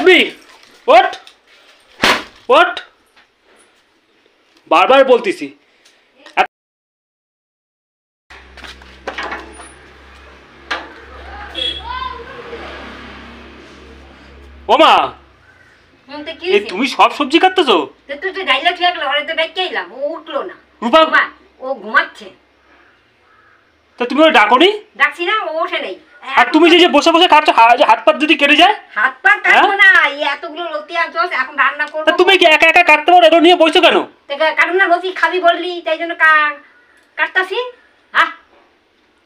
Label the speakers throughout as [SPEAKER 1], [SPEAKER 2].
[SPEAKER 1] Me ওঠ ওঠ, বারবার বলতেছি। ওমা তুমি সব সবজি কাটতেছো?
[SPEAKER 2] তুই তো ডাইলা ঠিক ঘরে তো ব্যাগ কেইলাম, ও উঠলো না।
[SPEAKER 1] রূপা
[SPEAKER 2] ও ঘুমাচ্ছে।
[SPEAKER 1] তা তুমি ওর ডাকোনি?
[SPEAKER 2] ডাকছি না, ও ওঠে নাই।
[SPEAKER 1] আর তুমি যে বসে বসে কাটছো, হাত পা যদি কেটে যায়?
[SPEAKER 2] হাত পা কাটবো না, এই এতগুলো লতি আনছো, এখন রান্না করবো।
[SPEAKER 1] তুমি কি একা একা কাটতে পারো? এগুলো নিয়ে বসছো কেন?
[SPEAKER 2] কাটুন না, লতি খাবি বললি তাই জন্য কাটতাছি। হ্যাঁ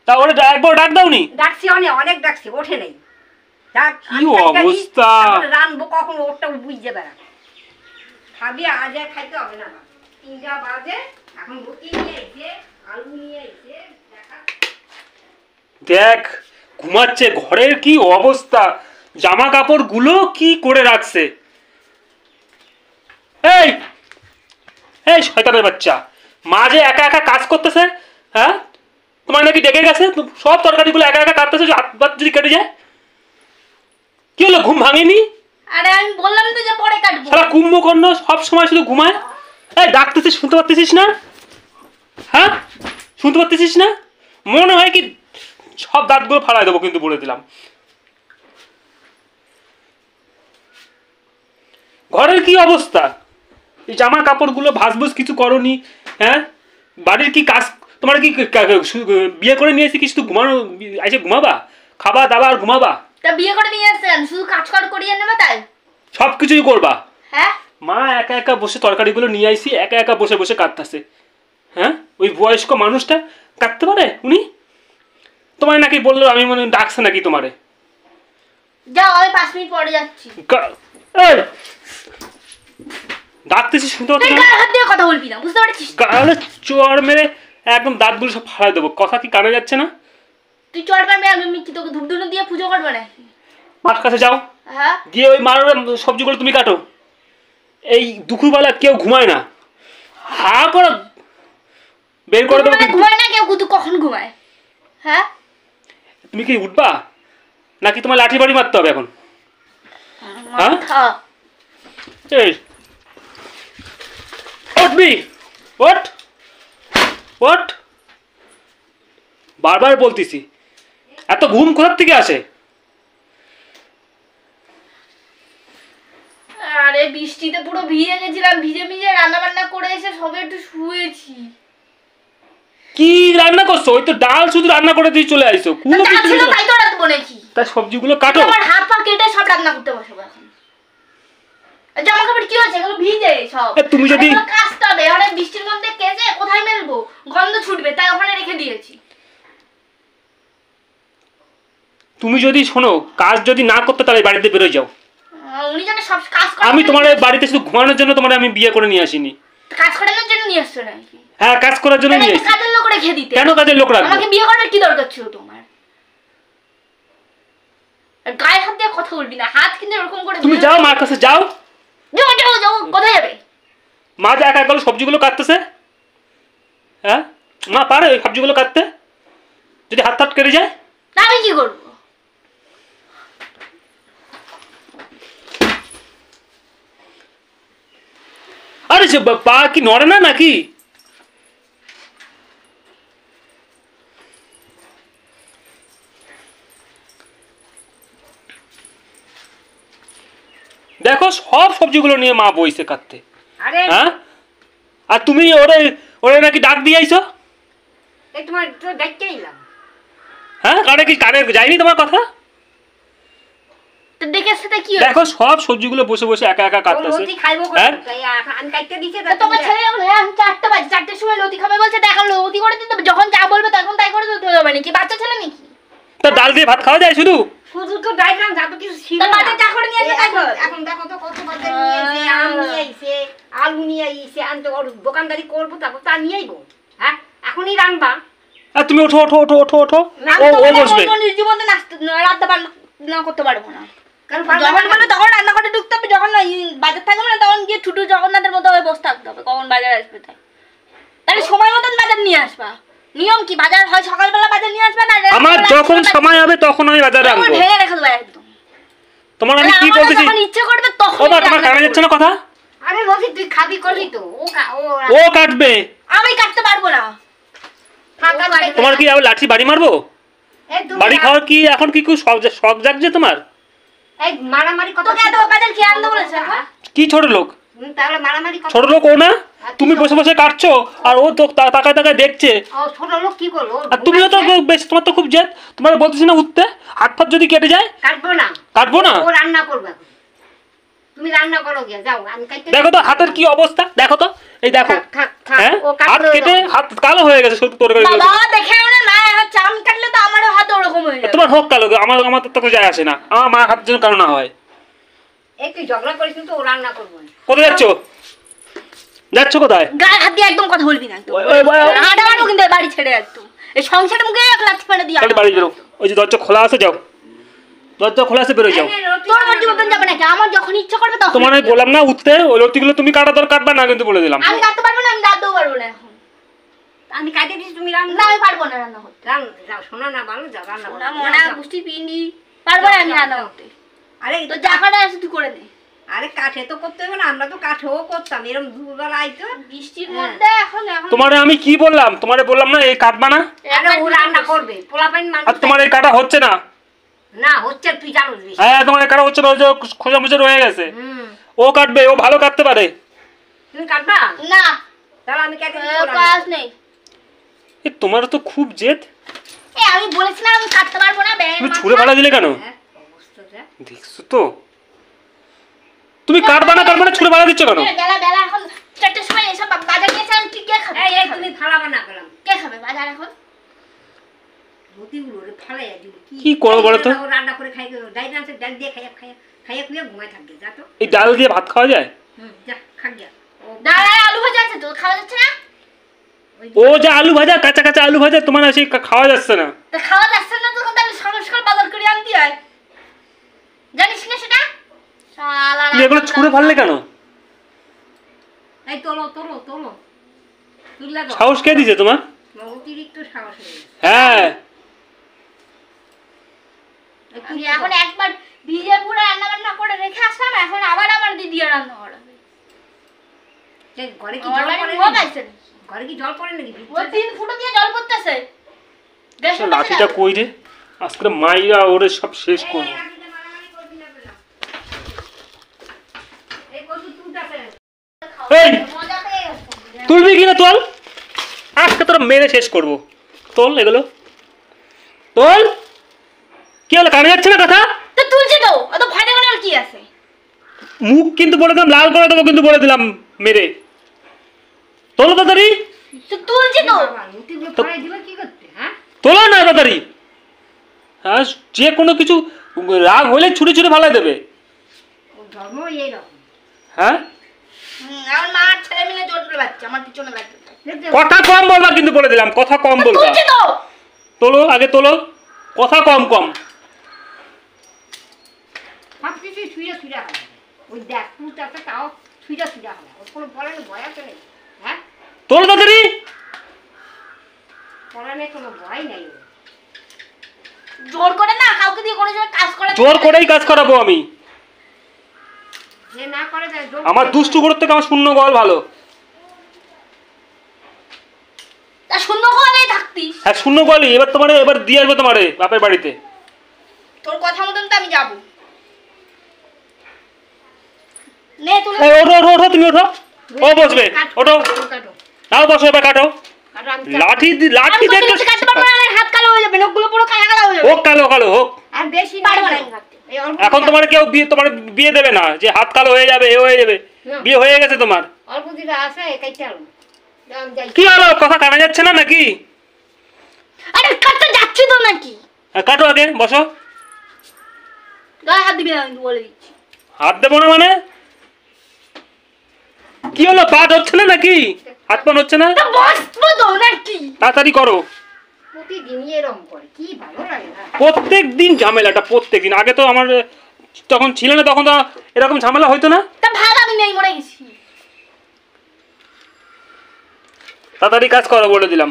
[SPEAKER 1] তা ওরে একবার ডাক দাওনি?
[SPEAKER 2] ডাকছি, অনেক ডাকছি, ওঠে নাই।
[SPEAKER 1] কি অবস্থা!
[SPEAKER 2] রানবো কখন ওরটা বুঝতে পারা। খাবি আজ আর খাইতে হবে না, 3টা বাজে। এখন লতি নিয়ে আইছে, আলু নিয়ে আইছে।
[SPEAKER 1] দেখ ঘুমাচ্ছে, ঘরের কি অবস্থা, জামা কাপড় গুলো কি করে রাখছে। এই এই শয়তানের বাচ্চা, মা যে একা একা কাজ করতেছে, হ্যাঁ তোমার নাকি ডেকে গেছে, সব তরকারি গুলো একা একা কাটতেছে, হাত পাত যদি কেটে যায়? কি হলো, ঘুম ভাঙেনি?
[SPEAKER 2] আরে আমি বললাম তো যে পরে কাটবো।
[SPEAKER 1] সারা কুম্ভকর্ণ সব সময় শুধু ঘুমায়। এই ডাকতেছিস, শুনতে পারতেছিস না? হ্যাঁ শুনতে পারতেছিস না? মনে হয় কি সব দাঁতগুলো ফাড়াই দেবো, কিন্তু বলে দিলাম। ঘরের কি অবস্থা, এই জামা কাপড়গুলো ভাসভুস কিছু করনি। হ্যাঁ বাড়ির কি কাজ, তোমার কি বিয়ে করে নিয়ে এসে কি শুধু ঘুমানো, এসে ঘুমাবা, খাবা দাবা আর ঘুমাবা?
[SPEAKER 2] তা বিয়ে করে নিয়ে আসছেন শুধু কাজ করিয়ে নেবে তাই?
[SPEAKER 1] সব কিছুই করবা?
[SPEAKER 2] হ্যাঁ।
[SPEAKER 1] মা একা একা বসে তরকারিগুলো নিয়ে আইসি, একা একা বসে বসে কাটতেছে। হ্যাঁ ওই বয়স্ক মানুষটা কাটতে পারে? উনি তোমার নাকি বললো, আমি মনে ডাকছে নাকি তোমারে?
[SPEAKER 2] যাও, আমি 5 মিনিট পরে যাচ্ছি।
[SPEAKER 1] ডাকতেছি, শুনতে পাচ্ছি?
[SPEAKER 2] হাত দিয়ে কথা বলবি না, বুঝতে পারছিস?
[SPEAKER 1] গালে চোর মেরে একদম দাঁতগুলো সব ফাড়াই দেবো। কথা কি কানে যাচ্ছে না?
[SPEAKER 2] তুই চড় মারবি, আমি কি তোকে ধূপধুনো দিয়ে পুজো করবো না?
[SPEAKER 1] মার কাছে যাও,
[SPEAKER 2] হ্যাঁ
[SPEAKER 1] গিয়ে ওই মার সবজিগুলো তুমি কাটো। এই দুপুরবেলা কেউ ঘুমায় না, হা করে বের করে দেবো।
[SPEAKER 2] ঘুমায় না কেউ, তুই কখন ঘুমায়? হ্যাঁ
[SPEAKER 1] তুমি কি উঠবা নাকি তোমার লাঠি বাড়ি মারতে হবে এখন? হ্যাঁ এই উঠবি, ওঠ ওঠ, বারবার বলতেছি। এত ঘুম কোথা থেকে আসে?
[SPEAKER 2] আরে বৃষ্টিতে পুরো ভিজে গেছিলাম, ভিজে ভিজে রান্না বান্না করে এসে সবে একটু শুয়েছি।
[SPEAKER 1] কি রান্না করছো? ওই তো ডাল শুধু রান্না করে দিয়ে চলে আইছো। কোনো কিছু
[SPEAKER 2] ছিল তাই তো রাখবো নাকি?
[SPEAKER 1] তাই সবজিগুলো কাটো।
[SPEAKER 2] আমার হাত পা কেটে সব রান্না করতে বসবো এখন। জামা কাপড় কি হচ্ছে, এগুলো ভিজে সব।
[SPEAKER 1] তুমি যদি
[SPEAKER 2] কাচতে হবে, আরে বৃষ্টির মধ্যে কেচে কোথায় মেলবো, গন্ধ ছুটবে, তাই ওখানে রেখে দিয়েছি।
[SPEAKER 1] তুমি যদি শোনো, কাজ যদি না করতে তাহলে বাড়িতে বেরোয় যাও।
[SPEAKER 2] উনি জানে সব কাজ করে।
[SPEAKER 1] আমি তোমার বাড়িতে শুধু ঘুমানোর জন্য তোমার আমি বিয়ে করে নিয়ে আসিনি।
[SPEAKER 2] কাজ করানোর জন্য নিয়ে আসছো নাকি?
[SPEAKER 1] হ্যাঁ কাজ করার জন্য নিয়ে আসছি।
[SPEAKER 2] কাজের লোক রেখে দিতে।
[SPEAKER 1] কেন কাজের লোক রাখবো?
[SPEAKER 2] আমাকে বিয়ে করার কি দরকার ছিল তোমার? আর গায়ে হাত দিয়ে কথা বলবি না, হাত কিন্তু এরকম করে।
[SPEAKER 1] তুমি যাও মার কাছে যাও।
[SPEAKER 2] যাও যাও যাও, কোথায় যাবে?
[SPEAKER 1] মা যা একা গেল সবজিগুলো কাটতেছে। হ্যাঁ মা পারে ওই সবজিগুলো কাটতে? যদি হাত হাত কেটে যায়
[SPEAKER 2] আমি কি করবো?
[SPEAKER 1] আরে সে পা কি নড়ে না নাকি? দেখো সব সবজিগুলো নিয়ে মা বইছে কাটতে। হ্যাঁ আর তুমি ওরে ওরে নাকি ডাক দিয়ে আইছো?
[SPEAKER 2] তোমার তো ডাকতে এলাম।
[SPEAKER 1] হ্যাঁ কানে কি কানে যায়নি তোমার কথা?
[SPEAKER 2] তো দেখে সেটা কি?
[SPEAKER 1] দেখো সব সবজিগুলো বসে বসে একা একা কাটতেছে।
[SPEAKER 2] লতি খাইবো কোন? আমি কাটতে দিতে তো তোমার ছেলে এখন 4টা বাজে, 4টার সময় লতি খাবে বলছে, দেখো লতি করে দিতে যখন যা বলবে তখন তাই করে দিতে হবে নাকি? বাচ্চা ছেলে নাকি?
[SPEAKER 1] তা ডাল দিয়ে ভাত খাওয়া যায় শুধু?
[SPEAKER 2] শুধু তো ডাইলাম, যা তো কিছু ছিল না। বাচ্চা চা করে নিয়ে আসে দেখো। এখন দেখো তো কত বাচ্চা নিয়ে এসে, আম নিয়ে আইছে, আলু নিয়ে আইছে, আনতে ওর দোকানদারি করব, তারপর তা নিয়ে আইবো। হ্যাঁ এখনই রান্না।
[SPEAKER 1] আর তুমি ওঠো ওঠো ওঠো ওঠো ওঠো। ও বসবে।
[SPEAKER 2] আমি জীবনে রান্না না করতে পারবো না। কারণ যখন বলে তখন রান্না করে ঢুকতে হবে, যখন বাজার থাকবে না তখন গিয়ে ছুটু জগন্নাথের মতো হয়ে বসে থাকতে হবে কখন বাজার আসবে তাই। তাহলে সময় মতন বাজার নিয়ে আসবা। নিয়ম কি? বাজার হয় সকালবেলা বাজার নিয়ে আসবে না?
[SPEAKER 1] আমার যখন সময় হবে তখন আমি বাজারে আনবো।
[SPEAKER 2] ঢেলে রেখে দেবো একদম।
[SPEAKER 1] তোমার আমি কি বলতেছি
[SPEAKER 2] যখন ইচ্ছে করবে তখন
[SPEAKER 1] ও তোমার কানে যাচ্ছে না কথা
[SPEAKER 3] আরে রোজি তুই খাবি করলি তো
[SPEAKER 1] ও কাটবে
[SPEAKER 2] আমি কাটতে পারবো না।
[SPEAKER 1] তোমার কি আবার লাঠি বাড়ি মারবো বাড়ি খাওয়ার কি এখন কি শখ জাগছে তোমার
[SPEAKER 3] এই মারামারি কত
[SPEAKER 2] তোকে এত বাজার কি আনতে বলেছে হ্যাঁ?
[SPEAKER 1] কি ছোট লোক
[SPEAKER 3] তাহলে মারামারি কত
[SPEAKER 1] ছোট লোক ও না তুমি বসে বসে কাটছো আর ও তো তাকায় তাকায় দেখছে
[SPEAKER 3] ও ছোট লোক কি করলো
[SPEAKER 1] আর তুমিও তো বেশ তোমার তো খুব জেদ তোমার বলতেছি না উঠতে হাত ফাত যদি কেটে যায় কাটবো না
[SPEAKER 3] ও রান্না করবে তুমি রান্না করো গিয়া যাও আমি কাটতে
[SPEAKER 1] দেখো তো হাতের কি অবস্থা দেখো তো এই দেখো হ্যাঁ হাত কেটে হাত কালো হয়ে গেছে সত্যি তরকারি
[SPEAKER 2] বাবা দেখে না মা এখন চাম কাটলে তো আমারও হাত ওরকম হয়ে যাবে।
[SPEAKER 1] তোমার হোক কালো আমার তো যায় আসে না আমার মার হাতের জন্য কারো না হয়
[SPEAKER 3] একটু ঝগড়া করিস তো ও রান্না করবো
[SPEAKER 1] কোথায় যাচ্ছ কোথায়
[SPEAKER 2] গায়ে হাত দিয়ে একদম কথা বলবি না একদম আটা মারবো কিন্তু এই বাড়ি ছেড়ে একদম এই সংসারের মুখে এক লাথি মেরে দিয়ে
[SPEAKER 1] তাহলে বাড়ি বেরো ওই যে দরজা খোলা আছে যাও দরজা খোলা আছে বেরো যাও
[SPEAKER 2] তোর মর্জি মতন যাবে নাকি আমার যখন ইচ্ছা করবে তখন
[SPEAKER 1] তোমার আমি বললাম না উঠতে ওই লতিগুলো তুমি কাটবা না কিন্তু বলে দিলাম
[SPEAKER 2] আমি কাটতে পারবো না আমি দাঁতও পারবো না এখন
[SPEAKER 3] আমি কাটে দিছি তুমি রান্না
[SPEAKER 2] না আমি পারবো না রান্না করতে
[SPEAKER 3] যাও শোনা না ভালো যাও রান্না করো
[SPEAKER 2] না মনা গুষ্টি পিন্ডি পারবো না আমি রান্না করতে
[SPEAKER 3] আরে
[SPEAKER 2] তো যা কাটা আছে তুই করে দে
[SPEAKER 3] আরে কাঠে তো করতে হবে না আমরা তো কাঠেও করতাম এরকম দুবেলা আইতো
[SPEAKER 2] বৃষ্টির মধ্যে এখন
[SPEAKER 1] তোমারে আমি কি বললাম তোমারে বললাম না এই কাটবা না
[SPEAKER 3] আরে ও রান্না করবে পোলাপাইন
[SPEAKER 1] আর
[SPEAKER 3] মানুষ
[SPEAKER 1] তোমার এই কাটা হচ্ছে না
[SPEAKER 3] না হচ্ছে তুই জানো বেশি
[SPEAKER 1] হ্যাঁ তোমার এই কাটা হচ্ছে না ওই যে খোঁজা মুজে রয়ে গেছে ও কাটবে ও ভালো কাটতে পারে
[SPEAKER 3] তুমি কাটবা
[SPEAKER 2] না
[SPEAKER 3] তাহলে আমি কেটে
[SPEAKER 2] কাজ নেই
[SPEAKER 1] এ তোমার তো খুব জেদ
[SPEAKER 2] এ আমি বলেছিলাম আমি কাটতে পারবো না ব্যাঙের
[SPEAKER 1] তুমি ছুঁড়ে ফালা দিলে কেন
[SPEAKER 3] অবস্থাটা
[SPEAKER 1] দেখছো তো তুমি কাটবা না ছুঁড়ে ফালা দিচ্ছ কেন
[SPEAKER 2] বেলা বেলা এখন 4টার সময় এসব বাজার গেছে আমি ঠিক কে খাবে
[SPEAKER 3] এই তুমি ফালাবা না গেলাম
[SPEAKER 2] কে খাবে বাজার এখন
[SPEAKER 3] রুটিগুলো রে ফালাইয়া দিবি
[SPEAKER 1] কি করবো বলো তো
[SPEAKER 3] ও রান্না করে খাই ডাল আছে ডাল দিয়ে খাইয়া খুলে ঘুমায় থাকবে যা তো
[SPEAKER 1] এই ডাল দিয়ে ভাত খাওয়া যায়
[SPEAKER 3] যা খা গিয়া ও
[SPEAKER 2] ডাল আর আলু ভাজা আছে তো খাওয়া যাচ্ছে না
[SPEAKER 1] ও যা আলু ভাজা কাঁচা কাঁচা আলু ভাজা তোমার সেই খাওয়া যাচ্ছে না
[SPEAKER 2] তো খাওয়া যাচ্ছে না তখন তাহলে সকাল সকাল বাজার করে আনতে হয় জানিস না সেটা শালা
[SPEAKER 1] তুমি এগুলো ছুঁড়ে ফাললে কেন
[SPEAKER 3] এই তোলো তোলো তোলো তুললা দাও
[SPEAKER 1] সাহস কে দিছে তোমার
[SPEAKER 3] অতিরিক্ত সাহস হয়ে গেছে
[SPEAKER 1] হ্যাঁ
[SPEAKER 2] আমি এখন একবার ভিজে পুরো রান্না বান্না করে রেখে আসলাম এখন আবার আমার দিদি রান্না করাবে
[SPEAKER 3] ঘরে কি
[SPEAKER 2] আমার
[SPEAKER 3] জল
[SPEAKER 2] বাড়ি
[SPEAKER 3] পড়ে
[SPEAKER 2] ভোগ আছে
[SPEAKER 3] ঘরে কি জল পড়ে নাকি
[SPEAKER 2] ও 3 ফুটো দিয়ে জল পড়তেছে
[SPEAKER 1] লাঠিটা কই রে আজকে মাইরা ওরে সব শেষ করবো এই তুলবি কিনা তোল আজকে তোরা মেরে শেষ করবো তোল এগুলো তোল কি হলো কানে যাচ্ছে না কথা
[SPEAKER 2] তো তুলছি তো অত ভয় দেখানোর আর কি আছে
[SPEAKER 1] মুখ কিন্তু বলে দিলাম লাল করে দেবো কিন্তু বলে দিলাম মেরে তোলো তাড়াতাড়ি
[SPEAKER 2] তো তুলছি তো
[SPEAKER 3] রুটিগুলো ফলাই দিবে কি করতে হ্যাঁ
[SPEAKER 1] তোলো না তাড়াতাড়ি হ্যাঁ যে কোনো কিছু রাগ হলে ছুটে ছুটে ফালাই দেবে
[SPEAKER 3] ও ধর্ম এইরকম
[SPEAKER 1] হ্যাঁ
[SPEAKER 2] আমার মা আর ছেলে মিলে জোর করে বাচ্চা আমার পিছনে লাগবে
[SPEAKER 1] কথা কম বলবা কিন্তু বলে দিলাম কথা কম বলবা
[SPEAKER 2] তুলছি তো
[SPEAKER 1] তোলো আগে তোলো কথা কম কম
[SPEAKER 3] সব কিছু ছুঁড়ে ছুঁড়ে হবে ওই দেখ পুটাতে তাও ছুঁড়ে ছুঁড়ে হবে ওর কোনো পড়ানো ভয় আছে নাকি হ্যাঁ
[SPEAKER 1] তোলো তাড়াতাড়ি
[SPEAKER 3] পড়ানোর কোনো ভয় নাই ওর।
[SPEAKER 2] জোর করে না কাউকে দিয়ে কোনো সময় কাজ করে
[SPEAKER 1] জোর করেই কাজ করাবো আমি
[SPEAKER 3] যে না করে যায় জোর
[SPEAKER 1] আমার দুষ্টু করতে থেকে আমার শূন্য গল ভালো
[SPEAKER 2] তা শূন্য গলেই থাকতিস
[SPEAKER 1] হ্যাঁ শূন্য গলই এবার দিয়ে আসবো তোমারে বাপের বাড়িতে
[SPEAKER 2] তোর কথা মতন তো আমি যাবো নে তুলে
[SPEAKER 1] এই ওঠো ওঠো ওঠো তুমি ওঠো ও বসবে ওঠো
[SPEAKER 3] কাটো
[SPEAKER 1] নাও বসো এবার কাটো
[SPEAKER 3] কাটো আমি
[SPEAKER 1] লাঠি
[SPEAKER 2] আমি
[SPEAKER 1] দেখে
[SPEAKER 2] করতে কাটতে পারবো না আমার হাত কালো হয়ে যাবে নখগুলো পুরো কালো কালো হয়ে যাবে
[SPEAKER 1] হোক কালো কালো হোক
[SPEAKER 3] আর বেশি
[SPEAKER 2] পারবো না আমি কাটতে
[SPEAKER 3] এই অল্প
[SPEAKER 1] এখন তোমার কেউ তোমার বিয়ে দেবে না যে হাত কালো হয়ে যাবে এ হয়ে যাবে বিয়ে হয়ে গেছে তোমার
[SPEAKER 3] অল্প দিকে আছে একাইতে আলো যাই
[SPEAKER 1] কি হলো কথা কানা যাচ্ছে না নাকি
[SPEAKER 2] আরে কাটতে যাচ্ছি তো নাকি
[SPEAKER 1] হ্যাঁ, কাটো আগে বসো
[SPEAKER 2] গায়ে হাত দিবি না আমি বলে দিচ্ছি
[SPEAKER 1] হাত দেবো না মানে কি হলো পাট হচ্ছে না নাকি হাত পান হচ্ছে না
[SPEAKER 2] তা বসবো তো নাকি
[SPEAKER 1] তাড়াতাড়ি করো
[SPEAKER 3] প্রতিদিনই এরকম করে কি ভালো লাগে না
[SPEAKER 1] প্রত্যেক দিন ঝামেলাটা প্রত্যেক দিন আগে তো আমার তখন ছিল না তখন তো এরকম ঝামেলা হইতো না
[SPEAKER 2] তা ভাগ আমি নেই মরে গেছি
[SPEAKER 1] তাড়াতাড়ি কাজ করো বলে দিলাম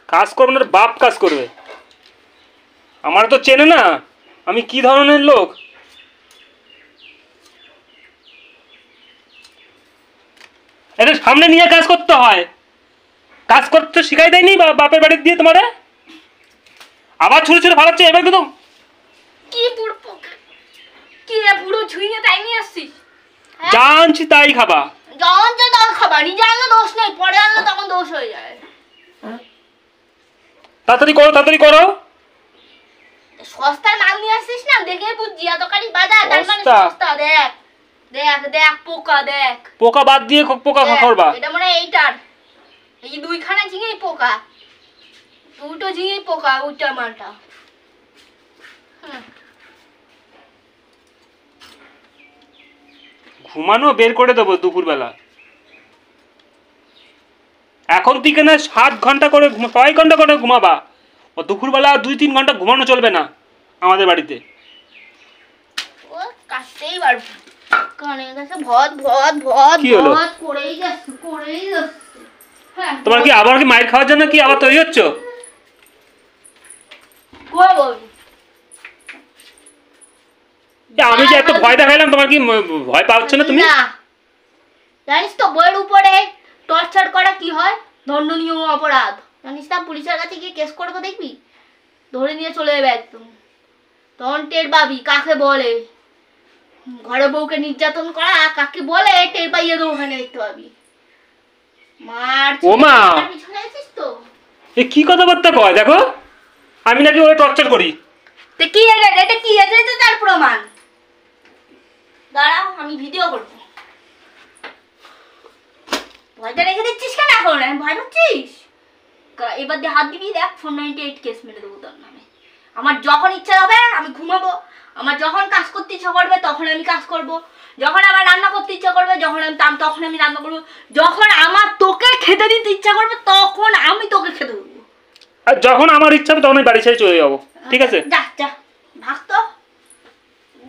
[SPEAKER 1] কাজ করবে না বাপ কাজ করবে আমার তো চেনে না আমি কি ধরনের লোক। এটা সামনে নিয়ে কাজ করতে হয়, কাজ করতে শিখাই দেয়নি বাপের বাড়ি দিয়ে তোমারে, আবার ছুড়ে ছুড়ে ফালাচ্ছে। এবার কিন্তু
[SPEAKER 2] কি পুরো পোকা, কি রে পুরো ছুঁয়ে তাই নিয়ে আসছিস? হ্যাঁ?
[SPEAKER 1] জানছি তাই খাবা।
[SPEAKER 2] যখন যে তখন খাবার, নিজে আনলে দোষ নেই, পরে আনলে তখন দোষ হয়ে যায়।
[SPEAKER 1] তাড়াতাড়ি করো তাড়াতাড়ি করো।
[SPEAKER 2] সস্তার মাল নিয়ে আসছিস না, দেখে বুঝছি এতখানি বাজার, তার মানে
[SPEAKER 1] সস্তা।
[SPEAKER 2] সস্তা। দেখ দেখ দেখ পোকা, দেখ
[SPEAKER 1] পোকা বাদ দিয়ে পোকা
[SPEAKER 2] দেখ,
[SPEAKER 1] করবা।
[SPEAKER 2] এটা মনে হয় এইটার, এই দুইখানা ঝিঙেই পোকা, দুটো ঝিঙেই পোকা, ওইটা মালটা।
[SPEAKER 1] ঘুমানো বের করে দেবো দুপুরবেলা। এখন থেকে না 7 ঘন্টা করে 6 ঘন্টা করে ঘুমাবা। ও দুপুরবেলা 2-3 ঘন্টা ঘুমানো চলবে না আমাদের বাড়িতে।
[SPEAKER 2] ও কাটতেই পারবো, কানের কাছে ভদ ভদ ভদ
[SPEAKER 1] কি হলো?
[SPEAKER 2] ভদ করেই যাচ্ছে, করেই যাচ্ছে। হ্যাঁ,
[SPEAKER 1] তোমার কি আবার কি মাইর খাওয়ার জন্য কি আবার তৈরি হচ্ছ?
[SPEAKER 2] কই বলবি?
[SPEAKER 1] আমি যে এত ভয় দেখাইলাম, তোমার কি ভয় পাচ্ছ না তুমি?
[SPEAKER 2] না, জানিস তো বইয়ের উপরে টর্চার করা কি হয়? দণ্ডনীয় অপরাধ, জানিস না? পুলিশের কাছে গিয়ে কেস করবো, দেখবি ধরে নিয়ে চলে যাবে একদম, তখন টের পাবি কাকে বলে ঘরে বউকে নির্যাতন করা, কাকে বলে টের পাইয়ে দেবো, ওখানে দেখতে পাবি। মার
[SPEAKER 1] ও মা!
[SPEAKER 2] পিছনে আছিস তো?
[SPEAKER 1] এ কি কথাবার্তা কয় দেখো, আমি নাকি ওরে টর্চার করি।
[SPEAKER 2] তো কি এটা কি আছে? এটা তার প্রমাণ। দাঁড়াও আমি ভিডিও করবো। ভয়টা রেখে দিচ্ছিস কেন এখন? ভয় পাচ্ছিস? এবার দিয়ে হাত দিবি, দেখ 498 কেস মেরে দেবো তোর নামে। আমার যখন ইচ্ছা হবে আমি ঘুমাবো, আমার যখন কাজ করতে ইচ্ছা করবে তখন আমি কাজ করব, যখন আমার রান্না করতে ইচ্ছা করবে তখন আমি রান্না করবো, যখন আমার তোকে খেতে দিতে ইচ্ছা করবে তখন আমি তোকে খেতে দেবো,
[SPEAKER 1] আর যখন আমার ইচ্ছা হবে তখন আমি বাড়ি ছেড়ে চলে যাবো, ঠিক আছে?
[SPEAKER 2] যা যা ভাগ তো,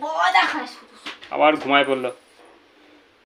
[SPEAKER 2] বড় দেখাস।
[SPEAKER 1] আবার ঘুমায় পড়লো।